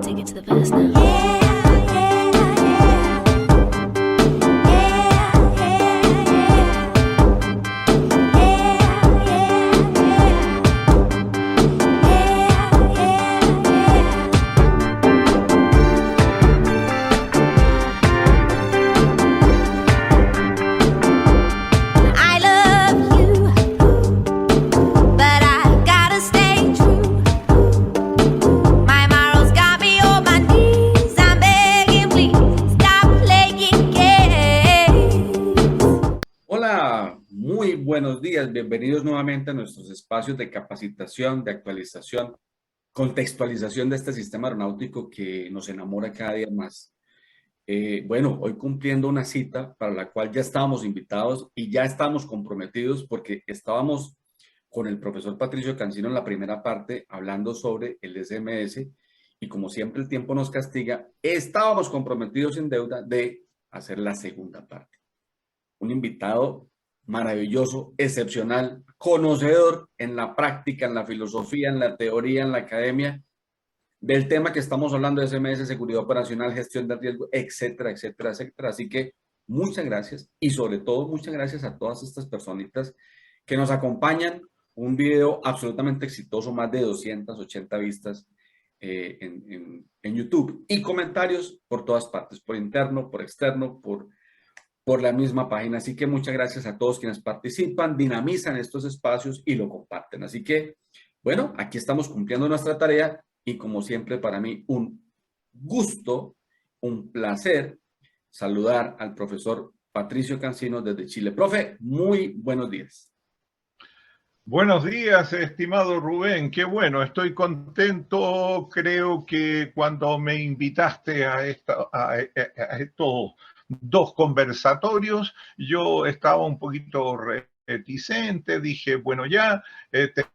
take it to the past now. Buenos días, bienvenidos nuevamente a nuestros espacios de capacitación, de actualización, contextualización de este sistema aeronáutico que nos enamora cada día más. Bueno, hoy cumpliendo una cita para la cual ya estábamos invitados y ya estábamos comprometidos porque estábamos con el profesor Patricio Cancino en la primera parte hablando sobre el SMS y como siempre el tiempo nos castiga, estábamos comprometidos en deuda de hacer la segunda parte. Un invitado maravilloso, excepcional, conocedor en la práctica, en la filosofía, en la teoría, en la academia, del tema que estamos hablando de SMS, seguridad operacional, gestión de riesgo, etcétera, etcétera, etcétera. Así que muchas gracias y sobre todo muchas gracias a todas estas personitas que nos acompañan. Un video absolutamente exitoso, más de 280 vistas en YouTube y comentarios por todas partes, por interno, por externo, por la misma página. Así que muchas gracias a todos quienes participan, dinamizan estos espacios y lo comparten. Así que, bueno, aquí estamos cumpliendo nuestra tarea y como siempre para mí un gusto, un placer saludar al profesor Patricio Cancino desde Chile. Profe, muy buenos días. Buenos días, estimado Rubén. Qué bueno, estoy contento. Creo que cuando me invitaste a estos dos conversatorios, yo estaba un poquito reticente. Dije, bueno, ya te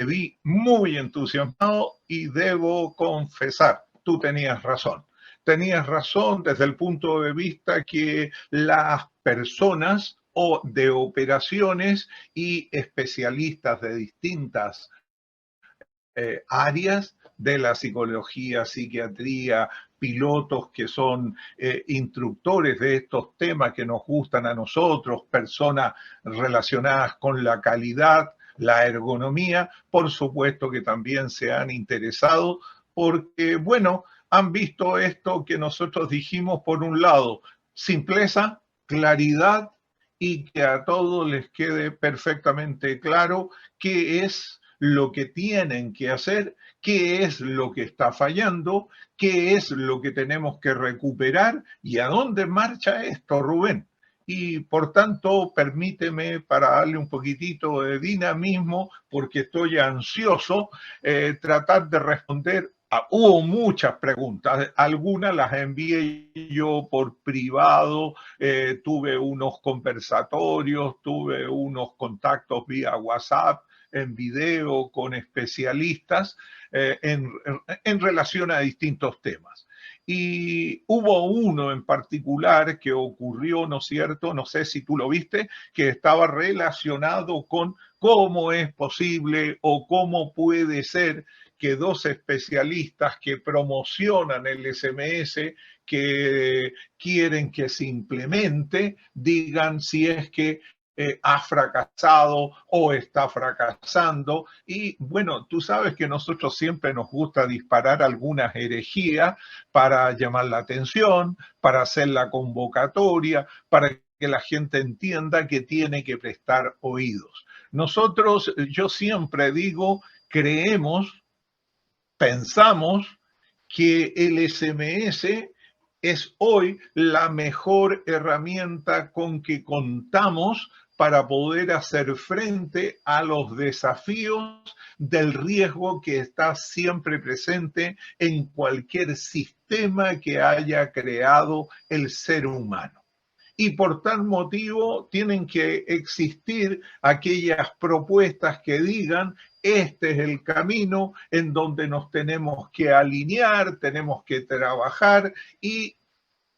vi muy entusiasmado y debo confesar, tú tenías razón. Tenías razón desde el punto de vista que las personas o de operaciones y especialistas de distintas áreas de la psicología, psiquiatría, pilotos que son instructores de estos temas que nos gustan a nosotros, personas relacionadas con la calidad, la ergonomía, por supuesto que también se han interesado porque, bueno, han visto esto que nosotros dijimos por un lado, simpleza, claridad, y que a todos les quede perfectamente claro qué es lo que tienen que hacer, qué es lo que está fallando, qué es lo que tenemos que recuperar y a dónde marcha esto, Rubén. Y por tanto, permíteme para darle un poquitito de dinamismo, porque estoy ansioso, tratar de responder. Hubo muchas preguntas, algunas las envié yo por privado, tuve unos conversatorios, tuve unos contactos vía WhatsApp, en video con especialistas en relación a distintos temas. Y hubo uno en particular que ocurrió, ¿no es cierto? No sé si tú lo viste, que estaba relacionado con cómo es posible o cómo puede ser que dos especialistas que promocionan el SMS, que quieren que se implemente, digan si es que ha fracasado o está fracasando. Y bueno, tú sabes que nosotros siempre nos gusta disparar algunas herejías para llamar la atención, para hacer la convocatoria, para que la gente entienda que tiene que prestar oídos. Nosotros, yo siempre digo, pensamos que el SMS es hoy la mejor herramienta con que contamos para poder hacer frente a los desafíos del riesgo que está siempre presente en cualquier sistema que haya creado el ser humano. Y por tal motivo tienen que existir aquellas propuestas que digan este es el camino en donde nos tenemos que alinear, tenemos que trabajar y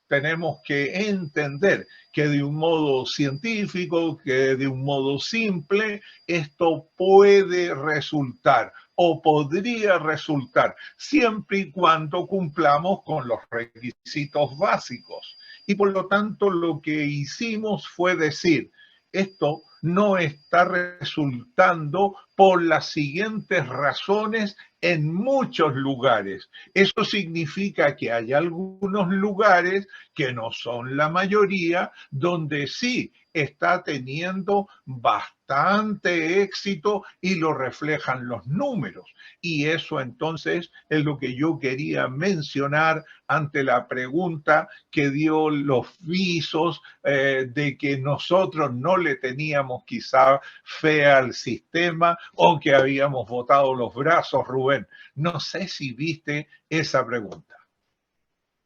tenemos que entender que de un modo científico, que de un modo simple, esto puede resultar o podría resultar, siempre y cuando cumplamos con los requisitos básicos. Y por lo tanto lo que hicimos fue decir, esto no está resultando por las siguientes razones en muchos lugares. Eso significa que hay algunos lugares, que no son la mayoría, donde sí está teniendo bastante éxito y lo reflejan los números. Y eso entonces es lo que yo quería mencionar ante la pregunta que dio los visos de que nosotros no le teníamos quizá fe al sistema o que habíamos botado los brazos, Rubén. No sé si viste esa pregunta.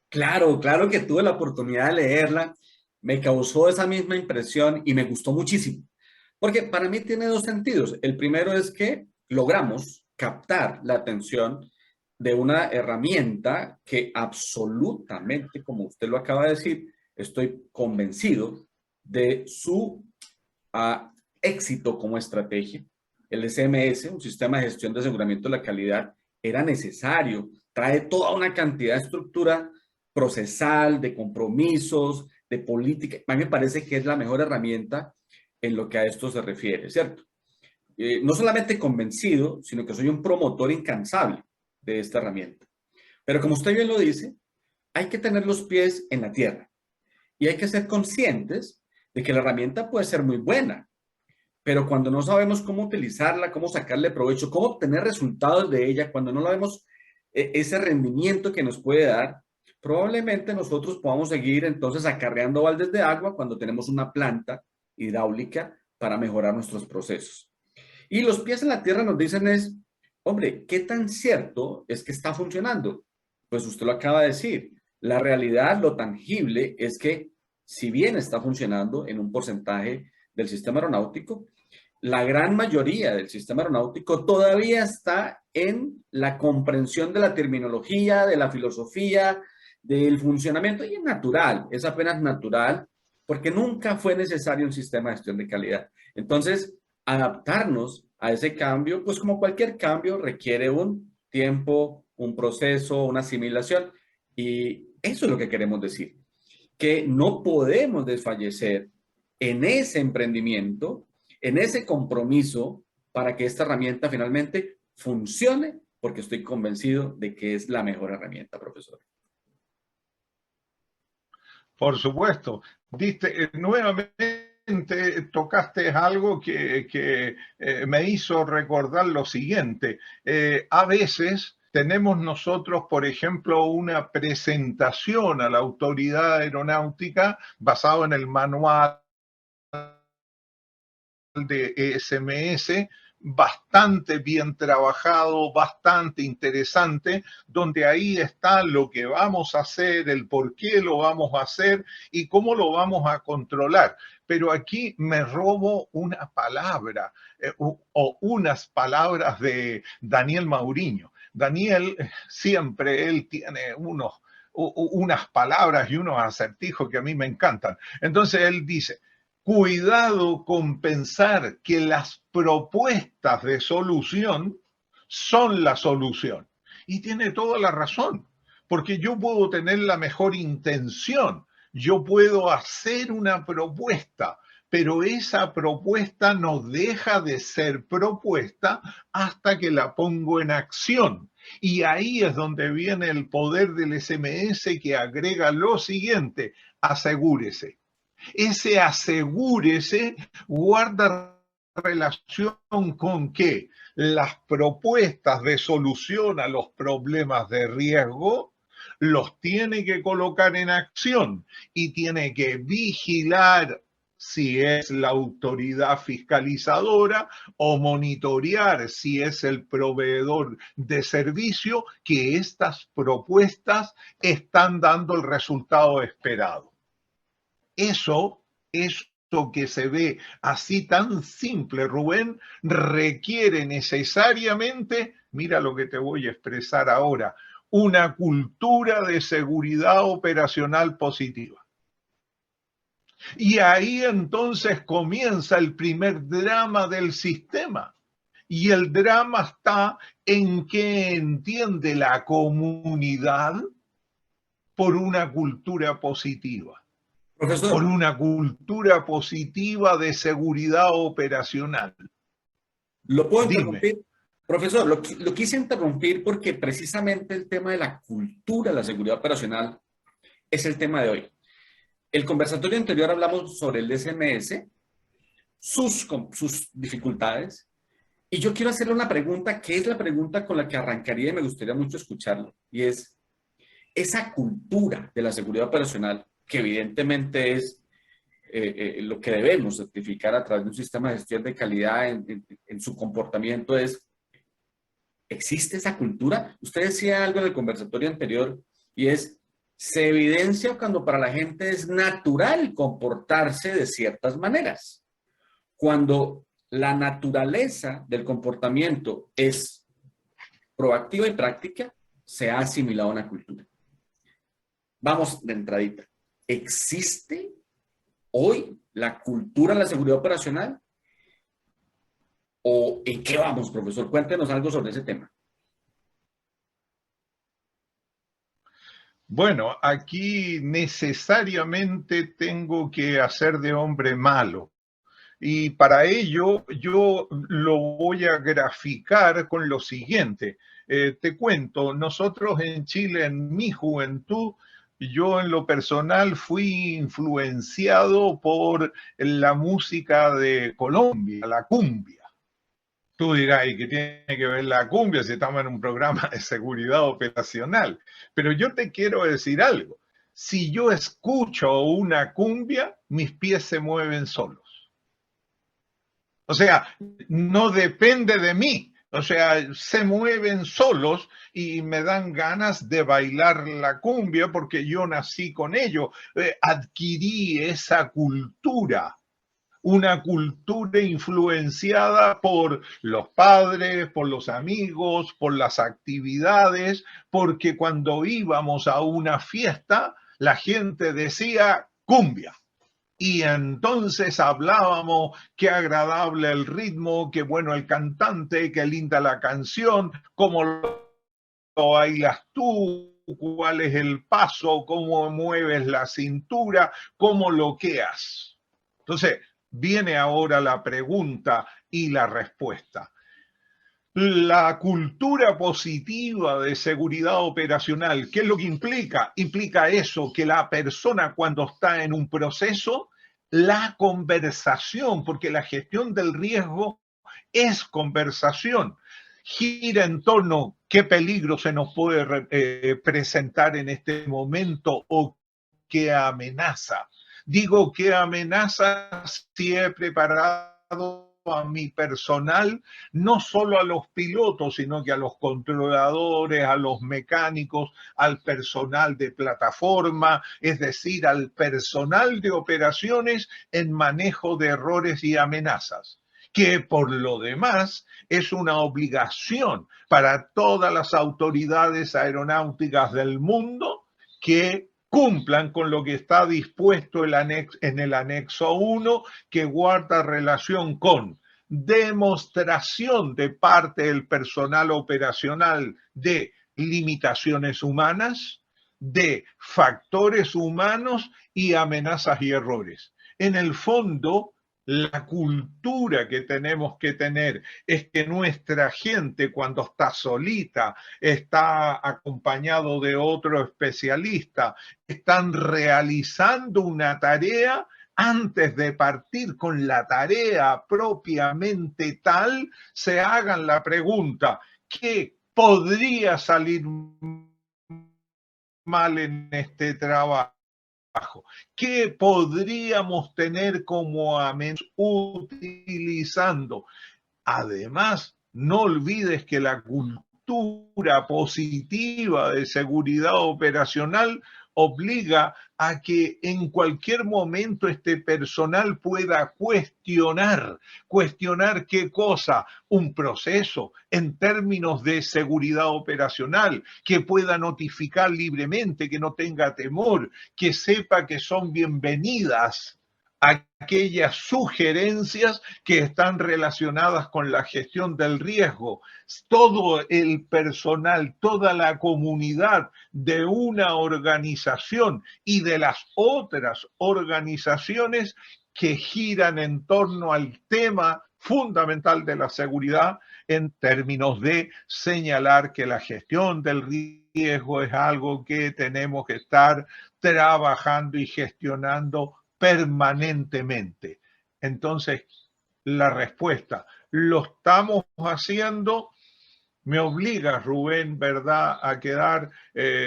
Claro, claro que tuve la oportunidad de leerla, me causó esa misma impresión y me gustó muchísimo, porque para mí tiene dos sentidos. El primero es que logramos captar la atención de una herramienta que absolutamente, como usted lo acaba de decir, estoy convencido de su éxito como estrategia. El SMS, un sistema de gestión de aseguramiento de la calidad, era necesario, trae toda una cantidad de estructura procesal, de compromisos, de política. A mí me parece que es la mejor herramienta en lo que a esto se refiere, ¿cierto? No solamente convencido, sino que soy un promotor incansable de esta herramienta. Pero como usted bien lo dice, hay que tener los pies en la tierra y hay que ser conscientes de que la herramienta puede ser muy buena, pero cuando no sabemos cómo utilizarla, cómo sacarle provecho, cómo obtener resultados de ella, cuando no la vemos ese rendimiento que nos puede dar, probablemente nosotros podamos seguir entonces acarreando baldes de agua cuando tenemos una planta hidráulica para mejorar nuestros procesos. Y los pies en la tierra nos dicen es, hombre, ¿qué tan cierto es que está funcionando? Pues usted lo acaba de decir. La realidad, lo tangible, es que si bien está funcionando en un porcentaje del sistema aeronáutico, la gran mayoría del sistema aeronáutico todavía está en la comprensión de la terminología, de la filosofía, del funcionamiento, y es natural, es apenas natural, porque nunca fue necesario un sistema de gestión de calidad. Entonces, adaptarnos a ese cambio, pues como cualquier cambio, requiere un tiempo, un proceso, una asimilación, y eso es lo que queremos decir, que no podemos desfallecer en ese emprendimiento, en ese compromiso para que esta herramienta finalmente funcione, porque estoy convencido de que es la mejor herramienta, profesor. Por supuesto. Nuevamente tocaste algo que me hizo recordar lo siguiente. A veces tenemos nosotros, por ejemplo, una presentación a la autoridad aeronáutica basado en el manual de SMS, bastante bien trabajado, bastante interesante, donde ahí está lo que vamos a hacer, el por qué lo vamos a hacer y cómo lo vamos a controlar. Pero aquí me robo una palabra o unas palabras de Daniel Mauriño. Daniel siempre, él tiene unas palabras y unos acertijos que a mí me encantan. Entonces él dice, cuidado con pensar que las propuestas de solución son la solución. Y tiene toda la razón, porque yo puedo tener la mejor intención, yo puedo hacer una propuesta, pero esa propuesta no deja de ser propuesta hasta que la pongo en acción. Y ahí es donde viene el poder del SMS que agrega lo siguiente, asegúrese. Ese asegúrese guarda relación con que las propuestas de solución a los problemas de riesgo los tiene que colocar en acción y tiene que vigilar si es la autoridad fiscalizadora o monitorear si es el proveedor de servicio que estas propuestas están dando el resultado esperado. Eso que se ve así tan simple, Rubén, requiere necesariamente, mira lo que te voy a expresar ahora, una cultura de seguridad operacional positiva. Y ahí entonces comienza el primer drama del sistema. Y el drama está en qué entiende la comunidad por una cultura positiva, por Profesor, una cultura positiva de seguridad operacional. ¿lo puedo Dime. interrumpir? Profesor, lo quise interrumpir porque precisamente el tema de la cultura de la seguridad operacional es el tema de hoy. El conversatorio anterior hablamos sobre el DSMS, sus dificultades, y yo quiero hacerle una pregunta que es la pregunta con la que arrancaría y me gustaría mucho escucharlo, y es esa cultura de la seguridad operacional, que evidentemente es lo que debemos certificar a través de un sistema de gestión de calidad en su comportamiento, ¿existe esa cultura? Usted decía algo en el conversatorio anterior y se evidencia cuando para la gente es natural comportarse de ciertas maneras. Cuando la naturaleza del comportamiento es proactiva y práctica, se ha asimilado a una cultura. Vamos de entradita. ¿Existe hoy la cultura de la seguridad operacional? ¿O en qué vamos, profesor? Cuéntenos algo sobre ese tema. Bueno, aquí necesariamente tengo que hacer de hombre malo. Y para ello yo lo voy a graficar con lo siguiente. Te cuento, nosotros en Chile, en mi juventud, yo en lo personal fui influenciado por la música de Colombia, la cumbia. Tú dirás, ¿y qué tiene que ver la cumbia si estamos en un programa de seguridad operacional? Pero yo te quiero decir algo. Si yo escucho una cumbia, mis pies se mueven solos. O sea, no depende de mí. O sea, se mueven solos y me dan ganas de bailar la cumbia porque yo nací con ello. Adquirí esa cultura, una cultura influenciada por los padres, por los amigos, por las actividades, porque cuando íbamos a una fiesta, la gente decía cumbia. Y entonces hablábamos, qué agradable el ritmo, qué bueno el cantante, qué linda la canción, cómo lo bailas tú, cuál es el paso, cómo mueves la cintura, cómo loqueas. Entonces, viene ahora la pregunta y la respuesta. La cultura positiva de seguridad operacional, ¿qué es lo que implica? Implica eso, que la persona cuando está en un proceso, la conversación, porque la gestión del riesgo es conversación, gira en torno a qué peligro se nos puede presentar en este momento o qué amenaza. Digo qué amenaza si he preparado a mi personal, no solo a los pilotos, sino que a los controladores, a los mecánicos, al personal de plataforma, es decir, al personal de operaciones en manejo de errores y amenazas, que por lo demás es una obligación para todas las autoridades aeronáuticas del mundo que cumplan con lo que está dispuesto en el anexo 1, que guarda relación con demostración de parte del personal operacional de limitaciones humanas, de factores humanos y amenazas y errores. En el fondo, la cultura que tenemos que tener es que nuestra gente, cuando está solita, está acompañado de otro especialista, están realizando una tarea, antes de partir con la tarea propiamente tal, se hagan la pregunta, ¿qué podría salir mal en este trabajo? ¿Qué podríamos tener como amenaza utilizando? Además, no olvides que la cultura positiva de seguridad operacional obliga a que en cualquier momento este personal pueda cuestionar qué cosa, un proceso en términos de seguridad operacional, que pueda notificar libremente, que no tenga temor, que sepa que son bienvenidas aquellas sugerencias que están relacionadas con la gestión del riesgo. Todo el personal, toda la comunidad de una organización y de las otras organizaciones que giran en torno al tema fundamental de la seguridad en términos de señalar que la gestión del riesgo es algo que tenemos que estar trabajando y gestionando permanentemente. Entonces, la respuesta, ¿lo estamos haciendo? Me obliga, Rubén, ¿verdad?, a quedar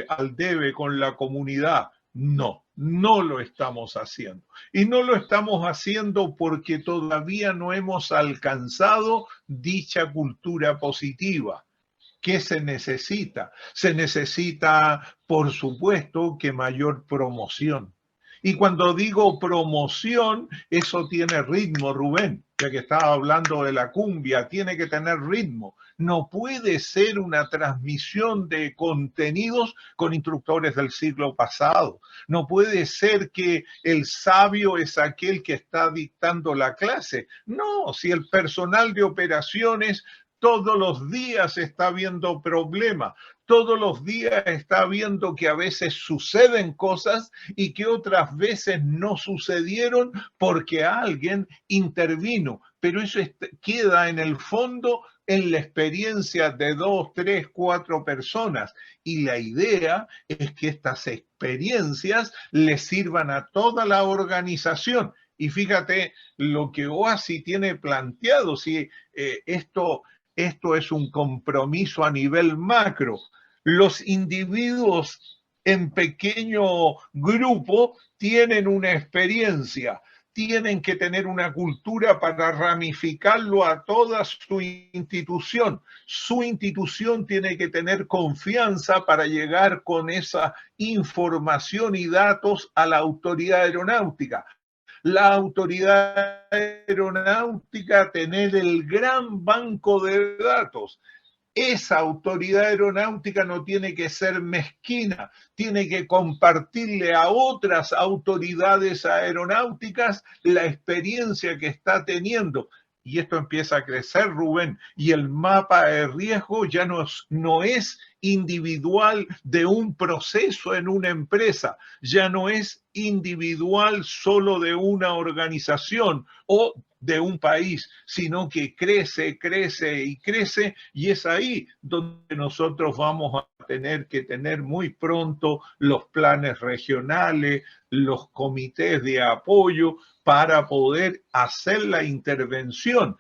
al debe con la comunidad. No, no lo estamos haciendo. Y no lo estamos haciendo porque todavía no hemos alcanzado dicha cultura positiva. ¿Qué se necesita? Se necesita, por supuesto, que mayor promoción. Y cuando digo promoción, eso tiene ritmo, Rubén, ya que estaba hablando de la cumbia, tiene que tener ritmo. No puede ser una transmisión de contenidos con instructores del siglo pasado. No puede ser que el sabio es aquel que está dictando la clase. No, si el personal de operaciones todos los días está viendo problemas, todos los días está viendo que a veces suceden cosas y que otras veces no sucedieron porque alguien intervino. Pero eso queda en el fondo en la experiencia de 2, 3, 4 personas. Y la idea es que estas experiencias le sirvan a toda la organización. Y fíjate lo que OASI tiene planteado, si esto es un compromiso a nivel macro. Los individuos en pequeño grupo tienen una experiencia, tienen que tener una cultura para ramificarlo a toda su institución. Su institución tiene que tener confianza para llegar con esa información y datos a la autoridad aeronáutica. La autoridad aeronáutica tener el gran banco de datos. Esa autoridad aeronáutica no tiene que ser mezquina, tiene que compartirle a otras autoridades aeronáuticas la experiencia que está teniendo. Y esto empieza a crecer, Rubén, y el mapa de riesgo ya no es individual de un proceso en una empresa, ya no es individual solo de una organización o de un país, sino que crece, crece y crece, y es ahí donde nosotros vamos a tener que tener muy pronto los planes regionales, los comités de apoyo para poder hacer la intervención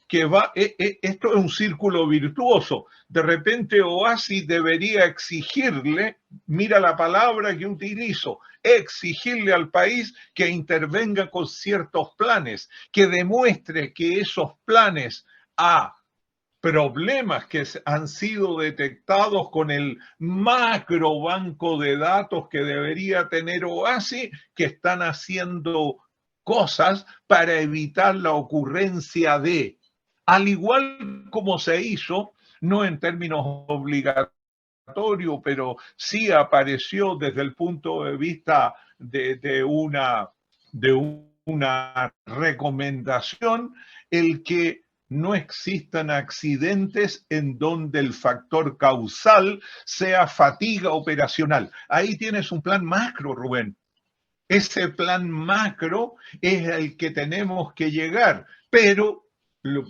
que va, esto es un círculo virtuoso. De repente OASI debería exigirle, mira la palabra que utilizo, exigirle al país que intervenga con ciertos planes, que demuestre que esos planes problemas que han sido detectados con el macro banco de datos que debería tener OASI, que están haciendo cosas para evitar la ocurrencia de, al igual como se hizo, no en términos obligatorios, pero sí apareció desde el punto de vista de una recomendación, el que no existan accidentes en donde el factor causal sea fatiga operacional. Ahí tienes un plan macro, Rubén. Ese plan macro es el que tenemos que llegar, pero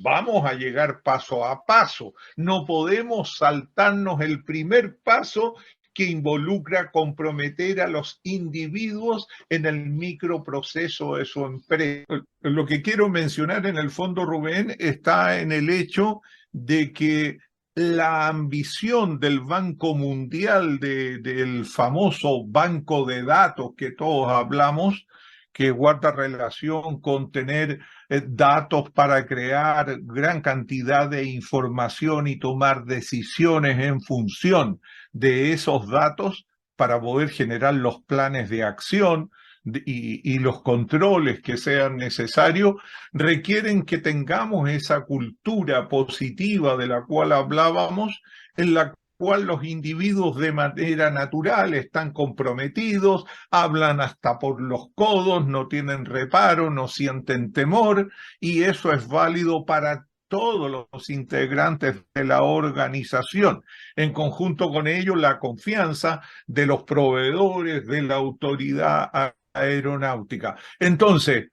vamos a llegar paso a paso. No podemos saltarnos el primer paso que involucra comprometer a los individuos en el microproceso de su empresa. Lo que quiero mencionar en el fondo, Rubén, está en el hecho de que la ambición del Banco Mundial, del famoso banco de datos que todos hablamos, que guarda relación con tener datos para crear gran cantidad de información y tomar decisiones en función de esos datos para poder generar los planes de acción y los controles que sean necesarios, requieren que tengamos esa cultura positiva de la cual hablábamos, en la cual los individuos de manera natural están comprometidos, hablan hasta por los codos, no tienen reparo, no sienten temor, y eso es válido para todos los integrantes de la organización. En conjunto con ello, la confianza de los proveedores de la autoridad aeronáutica. Entonces,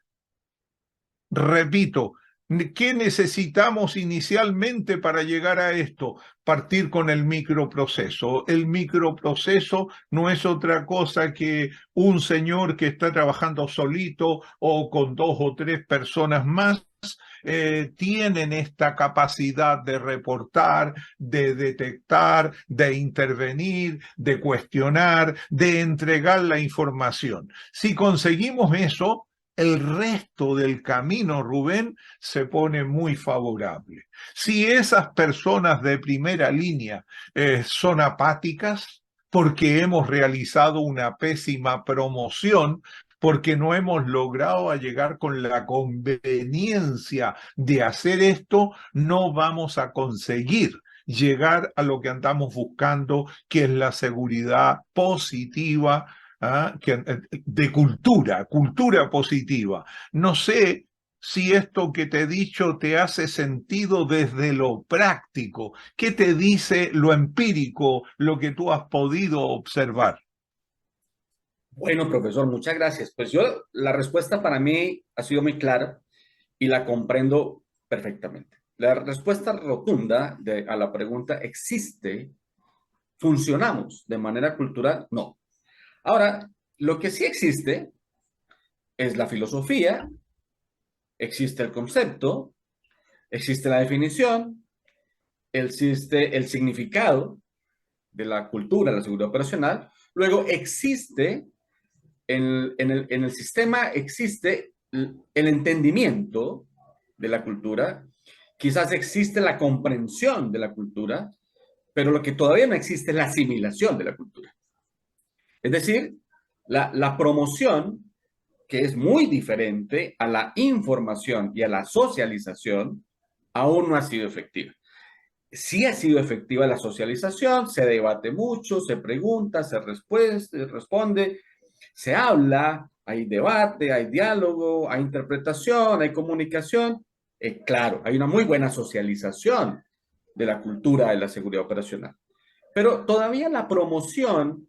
repito, ¿qué necesitamos inicialmente para llegar a esto? Partir con el microproceso. El microproceso no es otra cosa que un señor que está trabajando solito o con 2 o 3 personas más. Tienen esta capacidad de reportar, de detectar, de intervenir, de cuestionar, de entregar la información. Si conseguimos eso, el resto del camino, Rubén, se pone muy favorable. Si esas personas de primera línea son apáticas, porque hemos realizado una pésima promoción, porque no hemos logrado llegar con la conveniencia de hacer esto, no vamos a conseguir llegar a lo que andamos buscando, que es la seguridad positiva, de cultura positiva. No sé si esto que te he dicho te hace sentido desde lo práctico. ¿Qué te dice lo empírico, lo que tú has podido observar? Bueno, profesor, muchas gracias. Pues la respuesta para mí ha sido muy clara y la comprendo perfectamente. La respuesta rotunda a la pregunta, ¿existe? ¿Funcionamos de manera cultural? No. Ahora, lo que sí existe es la filosofía, existe el concepto, existe la definición, existe el significado de la cultura, la seguridad operacional. Luego existe, en el sistema existe el entendimiento de la cultura, quizás existe la comprensión de la cultura, pero lo que todavía no existe es la asimilación de la cultura. Es decir, la promoción, que es muy diferente a la información y a la socialización, aún no ha sido efectiva. Sí ha sido efectiva la socialización, se debate mucho, se pregunta, se responde, se habla, hay debate, hay diálogo, hay interpretación, hay comunicación. Claro, hay una muy buena socialización de la cultura de la seguridad operacional. Pero todavía la promoción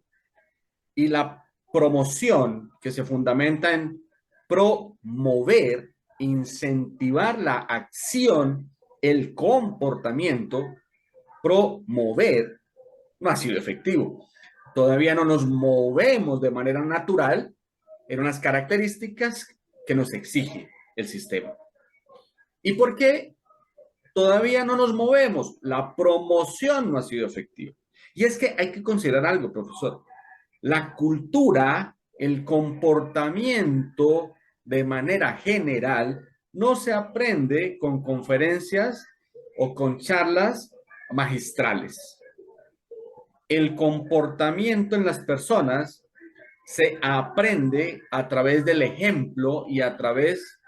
y la promoción que se fundamenta en promover, incentivar la acción, el comportamiento, promover, no ha sido efectivo. Todavía no nos movemos de manera natural en unas características que nos exige el sistema. ¿Y por qué todavía no nos movemos? La promoción no ha sido efectiva. Y es que hay que considerar algo, profesor. La cultura, el comportamiento de manera general, no se aprende con conferencias o con charlas magistrales. El comportamiento en las personas se aprende a través del ejemplo y a través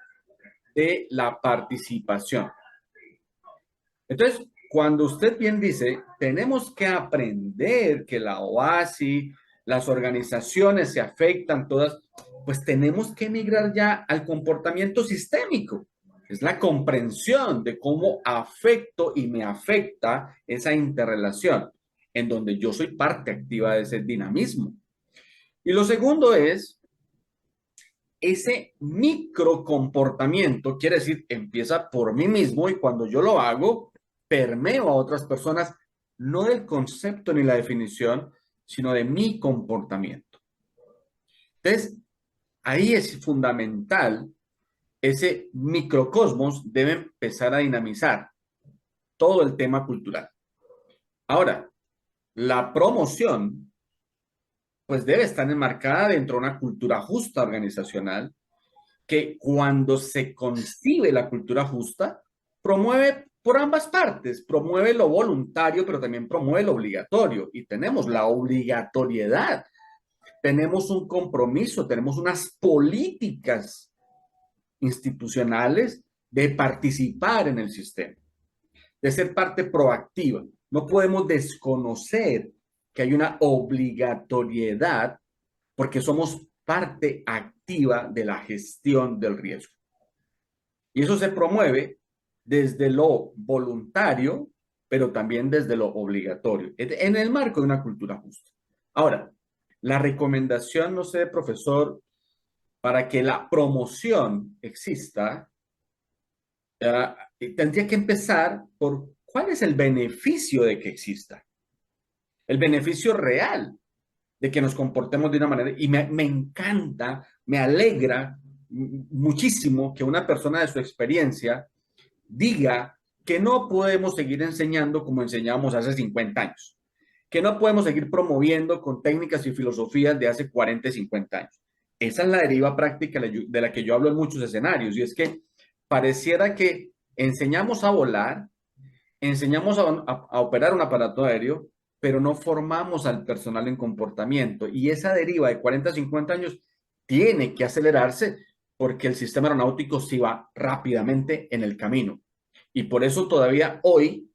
de la participación. Entonces, cuando usted bien dice, tenemos que aprender que la OASI, las organizaciones se afectan todas, pues tenemos que migrar ya al comportamiento sistémico. Es la comprensión de cómo afecto y me afecta esa interrelación, en donde yo soy parte activa de ese dinamismo. Y lo segundo es, ese microcomportamiento, quiere decir, empieza por mí mismo y cuando yo lo hago, permeo a otras personas, no del concepto ni la definición, sino de mi comportamiento. Entonces, ahí es fundamental, ese microcosmos debe empezar a dinamizar todo el tema cultural. Ahora, la promoción, pues debe estar enmarcada dentro de una cultura justa organizacional, que cuando se concibe la cultura justa, promueve por ambas partes, promueve lo voluntario, pero también promueve lo obligatorio. Y tenemos la obligatoriedad, tenemos un compromiso, tenemos unas políticas institucionales de participar en el sistema, de ser parte proactiva. No podemos desconocer que hay una obligatoriedad porque somos parte activa de la gestión del riesgo. Y eso se promueve desde lo voluntario, pero también desde lo obligatorio, en el marco de una cultura justa. Ahora, la recomendación, no sé, profesor, para que la promoción exista, tendría que empezar por cuál es el beneficio de que exista, el beneficio real de que nos comportemos de una manera. Y me encanta, me alegra muchísimo que una persona de su experiencia diga que no podemos seguir enseñando como enseñábamos hace 50 años, que no podemos seguir promoviendo con técnicas y filosofías de hace 40 y 50 años. Esa es la deriva práctica de la que yo hablo en muchos escenarios, y es que pareciera que enseñamos a volar, enseñamos a operar un aparato aéreo, pero no formamos al personal en comportamiento. Y esa deriva de 40 a 50 años tiene que acelerarse porque el sistema aeronáutico se va rápidamente en el camino. Y por eso todavía hoy,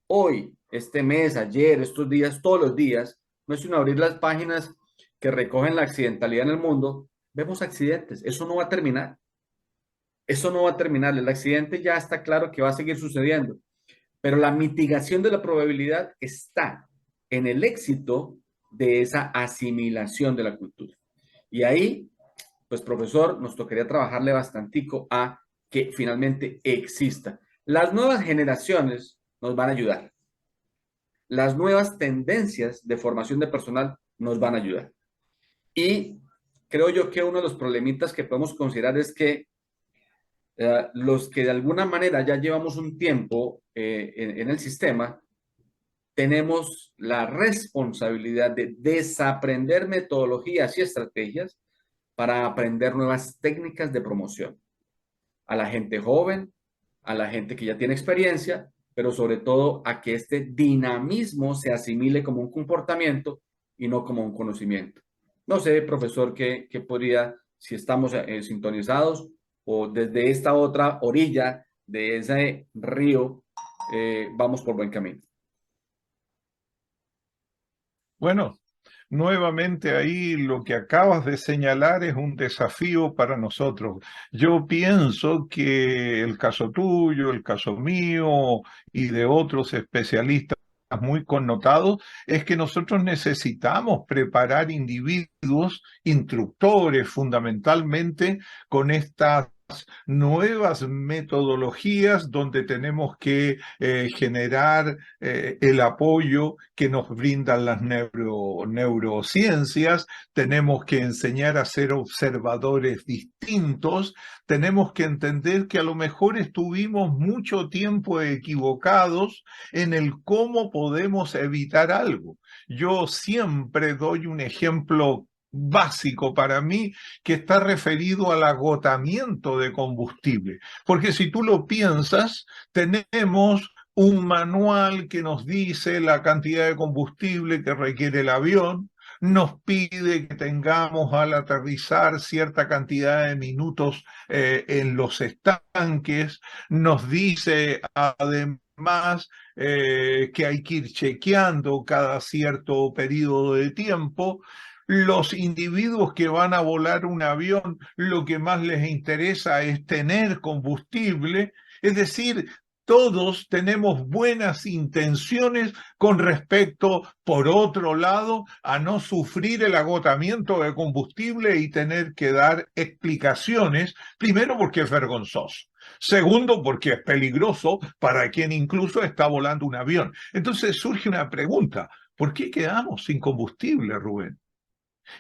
este mes, ayer, estos días, todos los días, no es sino abrir las páginas que recogen la accidentalidad en el mundo, vemos accidentes. Eso no va a terminar. Eso no va a terminar. El accidente ya está claro que va a seguir sucediendo. Pero la mitigación de la probabilidad está en el éxito de esa asimilación de la cultura. Y ahí, pues profesor, nos tocaría trabajarle bastantico a que finalmente exista. Las nuevas generaciones nos van a ayudar. Las nuevas tendencias de formación de personal nos van a ayudar. Y creo yo que uno de los problemitas que podemos considerar es que los que de alguna manera ya llevamos un tiempo en el sistema, tenemos la responsabilidad de desaprender metodologías y estrategias para aprender nuevas técnicas de promoción. A la gente joven, a la gente que ya tiene experiencia, pero sobre todo a que este dinamismo se asimile como un comportamiento y no como un conocimiento. No sé, profesor, qué podría, si estamos sintonizados o desde esta otra orilla de ese río, vamos por buen camino. Bueno, nuevamente ahí lo que acabas de señalar es un desafío para nosotros. Yo pienso que el caso tuyo, el caso mío y de otros especialistas muy connotados es que nosotros necesitamos preparar individuos, instructores fundamentalmente, con estas nuevas metodologías donde tenemos que generar el apoyo que nos brindan las neurociencias, tenemos que enseñar a ser observadores distintos, tenemos que entender que a lo mejor estuvimos mucho tiempo equivocados en el cómo podemos evitar algo. Yo siempre doy un ejemplo básico para mí que está referido al agotamiento de combustible. Porque si tú lo piensas, tenemos un manual que nos dice la cantidad de combustible que requiere el avión, nos pide que tengamos al aterrizar cierta cantidad de minutos en los estanques, nos dice además que hay que ir chequeando cada cierto periodo de tiempo. Los individuos que van a volar un avión, lo que más les interesa es tener combustible, es decir, todos tenemos buenas intenciones con respecto, por otro lado, a no sufrir el agotamiento de combustible y tener que dar explicaciones, primero porque es vergonzoso. Segundo, porque es peligroso para quien incluso está volando un avión. Entonces surge una pregunta, ¿por qué quedamos sin combustible, Rubén?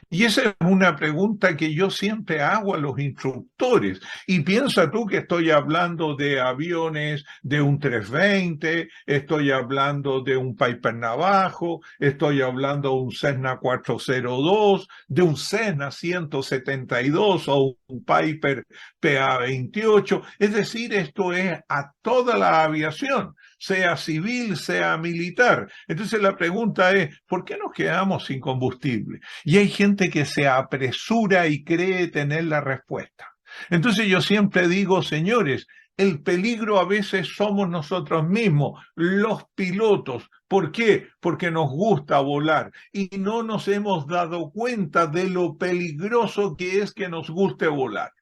Y esa es una pregunta que yo siempre hago a los instructores. Y piensa tú que estoy hablando de aviones de un 320, estoy hablando de un Piper Navajo, estoy hablando de un Cessna 402, de un Cessna 172 o un Piper PA-28. Es decir, esto es a toda la aviación, sea civil, sea militar. Entonces la pregunta es, ¿por qué nos quedamos sin combustible? Y hay gente que se apresura y cree tener la respuesta. Entonces yo siempre digo, señores, El peligro a veces somos nosotros mismos, los pilotos. ¿Por qué? Porque nos gusta volar y no nos hemos dado cuenta de lo peligroso que es que nos guste volar.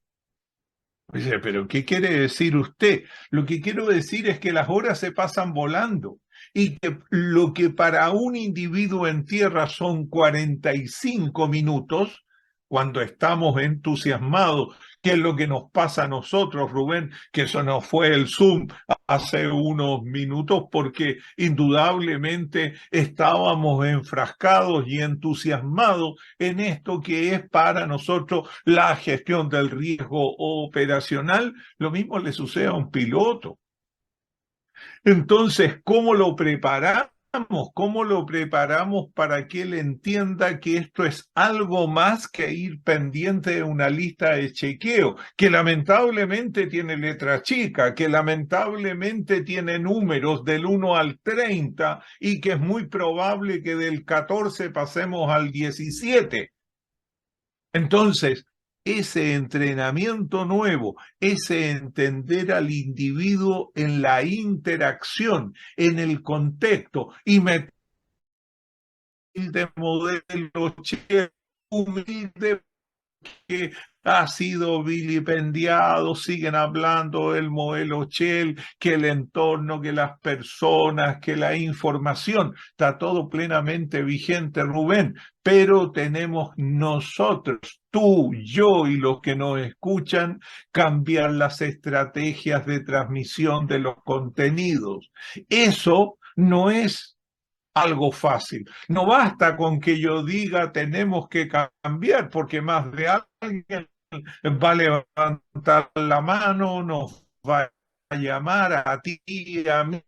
Dice, pero ¿qué quiere decir usted? Lo que quiero decir es que las horas se pasan volando y que lo que para un individuo en tierra son 45 minutos, cuando estamos entusiasmados, que es lo que nos pasa a nosotros, Rubén, que eso nos fue el Zoom hace unos minutos, porque indudablemente estábamos enfrascados y entusiasmados en esto que es para nosotros la gestión del riesgo operacional. Lo mismo le sucede a un piloto. Entonces, ¿cómo lo preparamos? ¿Cómo lo preparamos para que él entienda que esto es algo más que ir pendiente de una lista de chequeo, que lamentablemente tiene letra chica, que lamentablemente tiene números del 1 al 30 y que es muy probable que del 14 pasemos al 17? Entonces, ese entrenamiento nuevo, ese entender al individuo en la interacción, en el contexto, y meter de modelo humilde que ha sido vilipendiado, siguen hablando del modelo Shell, que el entorno, que las personas, que la información, está todo plenamente vigente, Rubén, pero tenemos nosotros, tú, yo y los que nos escuchan, cambiar las estrategias de transmisión de los contenidos. Eso no es algo fácil. No basta con que yo diga tenemos que cambiar, porque más de alguien va a levantar la mano, nos va a llamar a ti y a mí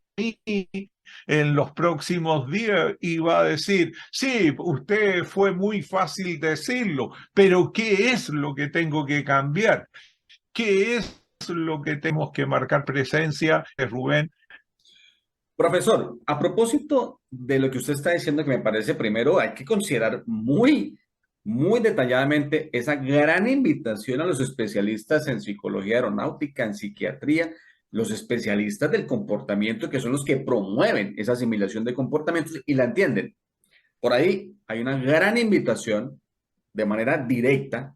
en los próximos días y va a decir, sí, usted fue muy fácil decirlo, pero ¿qué es lo que tengo que cambiar? ¿Qué es lo que tenemos que marcar presencia, Rubén? Profesor, a propósito de lo que usted está diciendo, que me parece primero, hay que considerar muy detalladamente esa gran invitación a los especialistas en psicología aeronáutica, en psiquiatría, los especialistas del comportamiento, que son los que promueven esa asimilación de comportamientos y la entienden. Por ahí hay una gran invitación de manera directa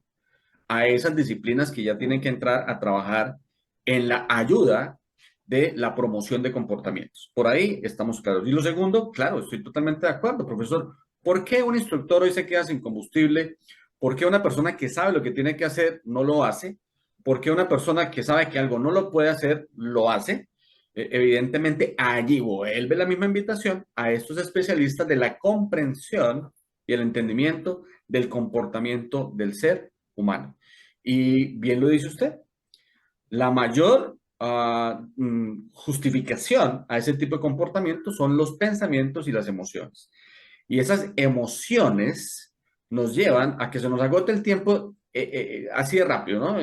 a esas disciplinas que ya tienen que entrar a trabajar en la ayuda de la promoción de comportamientos. Por ahí estamos claros. Y lo segundo, claro, estoy totalmente de acuerdo, profesor. ¿Por qué un instructor hoy se queda sin combustible? ¿Por qué una persona que sabe lo que tiene que hacer no lo hace? ¿Por qué una persona que sabe que algo no lo puede hacer lo hace? Evidentemente, allí vuelve la misma invitación a estos especialistas de la comprensión y el entendimiento del comportamiento del ser humano. Y bien lo dice usted, la mayor justificación a ese tipo de comportamiento son los pensamientos y las emociones. Y esas emociones nos llevan a que se nos agote el tiempo así de rápido, ¿no?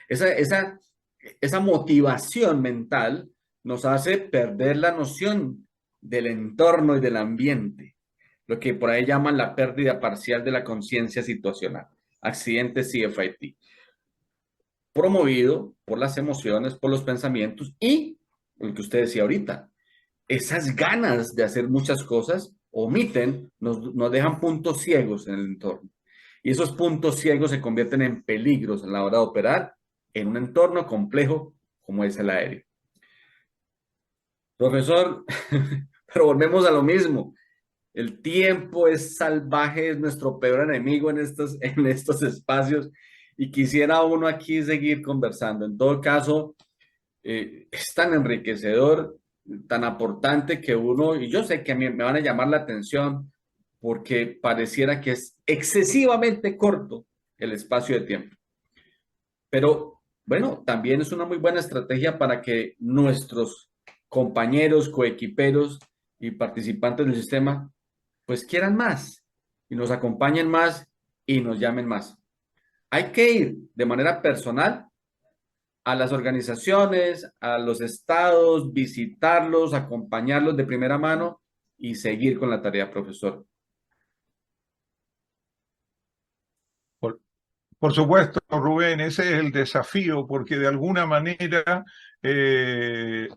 Esa, esa, esa motivación mental nos hace perder la noción del entorno y del ambiente, lo que por ahí llaman la pérdida parcial de la conciencia situacional, accidente CFIT, promovido por las emociones, por los pensamientos y, lo que usted decía ahorita, esas ganas de hacer muchas cosas omiten, nos dejan puntos ciegos en el entorno. Y esos puntos ciegos se convierten en peligros a la hora de operar en un entorno complejo como es el aéreo. Profesor, pero volvemos a lo mismo. El tiempo es salvaje, es nuestro peor enemigo en estos espacios y quisiera uno aquí seguir conversando. En todo caso, es tan enriquecedor, tan aportante que uno, y yo sé que a mí me van a llamar la atención porque pareciera que es excesivamente corto el espacio de tiempo. Pero bueno, también es una muy buena estrategia para que nuestros compañeros, coequiperos y participantes del sistema pues quieran más y nos acompañen más y nos llamen más. Hay que ir de manera personal a las organizaciones, a los estados, visitarlos, acompañarlos de primera mano y seguir con la tarea, profesor. Por supuesto, Rubén. Rubén, ese es el desafío, porque de alguna manera eh,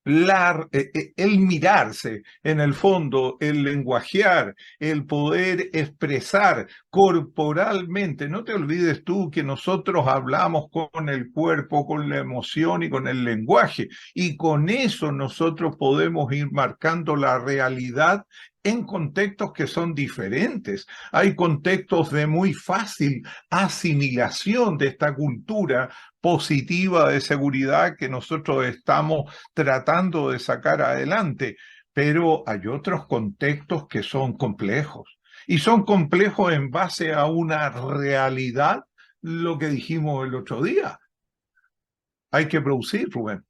el mirarse, en el fondo, el lenguajear, el poder expresar corporalmente. No te olvides tú que nosotros hablamos con el cuerpo, con la emoción y con el lenguaje, y con eso nosotros podemos ir marcando la realidad en contextos que son diferentes. Hay contextos de muy fácil asimilación de esta cultura positiva de seguridad que nosotros estamos tratando de sacar adelante, pero hay otros contextos que son complejos y son complejos en base a una realidad, lo que dijimos el otro día. Hay que producir, Rubén.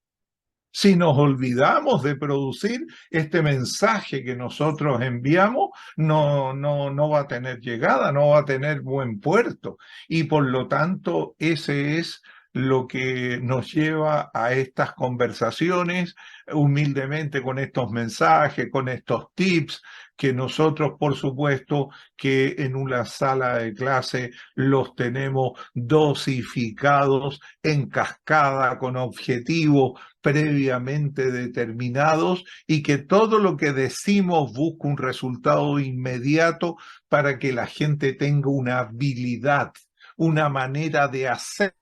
Si nos olvidamos de producir, este mensaje que nosotros enviamos no va a tener llegada, no va a tener buen puerto. Y por lo tanto, ese es lo que nos lleva a estas conversaciones, humildemente con estos mensajes, con estos tips, que nosotros, por supuesto, que en una sala de clase los tenemos dosificados en cascada, con objetivos previamente determinados, y que todo lo que decimos busca un resultado inmediato para que la gente tenga una habilidad, una manera de hacer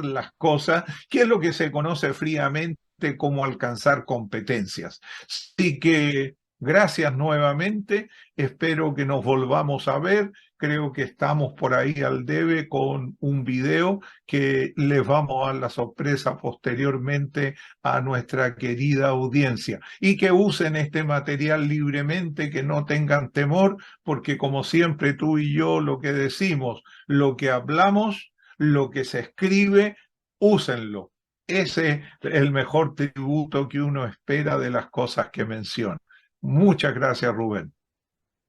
las cosas, que es lo que se conoce fríamente como alcanzar competencias. Así que gracias nuevamente, espero que nos volvamos a ver. Creo que estamos por ahí al debe con un video que les vamos a dar la sorpresa posteriormente a nuestra querida audiencia, y que usen este material libremente, que no tengan temor, porque como siempre tú y yo lo que decimos, lo que hablamos, lo que se escribe, úsenlo. Ese es el mejor tributo que uno espera de las cosas que menciona. Muchas gracias, Rubén.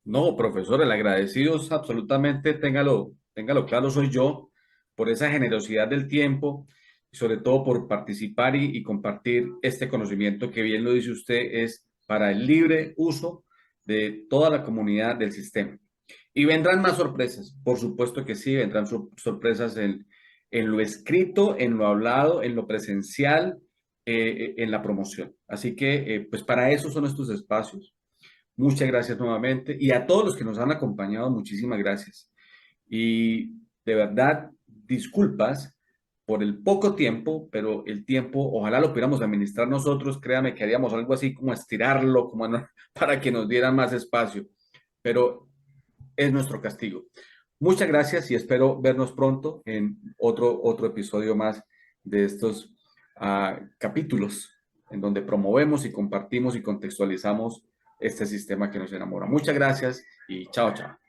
No, profesor, el agradecido es absolutamente, téngalo claro, soy yo, por esa generosidad del tiempo y sobre todo por participar y compartir este conocimiento que, bien lo dice usted, es para el libre uso de toda la comunidad del sistema. Y vendrán más sorpresas, por supuesto que sí, vendrán sorpresas en lo escrito, en lo hablado, en lo presencial, en la promoción. Así que, pues para eso son estos espacios. Muchas gracias nuevamente y a todos los que nos han acompañado, muchísimas gracias. Y de verdad, disculpas por el poco tiempo, pero el tiempo, ojalá lo pudiéramos administrar nosotros, créame que haríamos algo así como estirarlo, como para que nos dieran más espacio, pero es nuestro castigo. Muchas gracias y espero vernos pronto en otro episodio más de estos capítulos en donde promovemos y compartimos y contextualizamos este sistema que nos enamora. Muchas gracias y chao, chao.